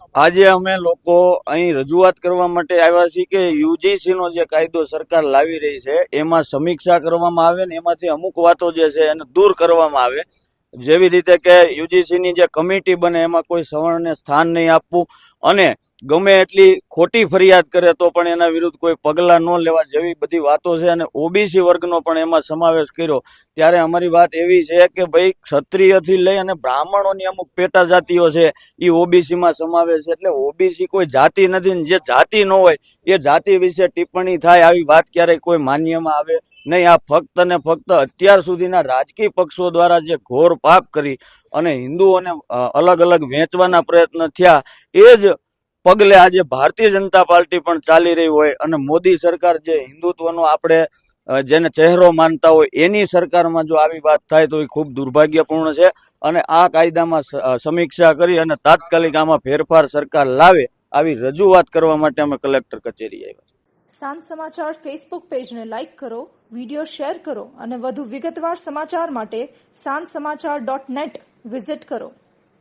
આજે અમે લોકો અહીં રજૂઆત કરવા માટે આવ્યા છીએ કે યુજીસી નો જે કાયદો સરકાર લાવી રહી છે એમાં સમીક્ષા કરવામાં આવે ને એમાંથી અમુક વાતો જે છે એને દૂર કરવામાં આવે. જેવી રીતે કે યુજીસી ની જે કમિટી બને એમાં કોઈ સવર્ણને સ્થાન નહીં આપવું અને ગમે એટલી ખોટી ફરિયાદ કરે તો પણ એના વિરુદ્ધ કોઈ પગલાં ન લેવા જેવી બધી વાતો છે. અને ઓબીસી વર્ગનો પણ એમાં સમાવેશ કર્યો. ત્યારે અમારી વાત એવી છે કે ભાઈ ક્ષત્રિયથી લઈ અને બ્રાહ્મણોની અમુક પેટા જાતિઓ છે એ ઓબીસીમાં સમાવેશ છે. એટલે ઓબીસી કોઈ જાતિ નથી ને જે જાતિ ન હોય એ જાતિ વિશે ટિપ્પણી થાય આવી વાત ક્યારેય કોઈ માન્યમાં આવે નહીં. આ ફક્ત ને ફક્ત અત્યાર સુધીના રાજકીય પક્ષો દ્વારા જે ઘોર પાપ કરી અને હિન્દુઓને અલગ અલગ વેચવાના પ્રયત્ન થયા એ જ પગલે આજે ભારતીય જનતા પાર્ટી પણ ચાલી રહી હોય અને મોદી સરકાર જે હિન્દુત્વનો આપણે જેને ચહેરો માનતા હોય એની સરકારમાં જો આવી વાત થાય તો એ ખૂબ દુર્ભાગ્યપૂર્ણ છે. અને આ કાયદામાં સમીક્ષા કરી અને તાત્કાલિક આમાં ફેરફાર સરકાર લાવે આવી રજૂઆત કરવા માટે અમે કલેક્ટર કચેરી આવ્યા. સાંજ સમાચાર ફેસબુક પેજને લાઇક કરો, વિડીયો શેર કરો અને વધુ વિગતવાર સમાચાર માટે sanssamachar.net વિઝિટ કરો.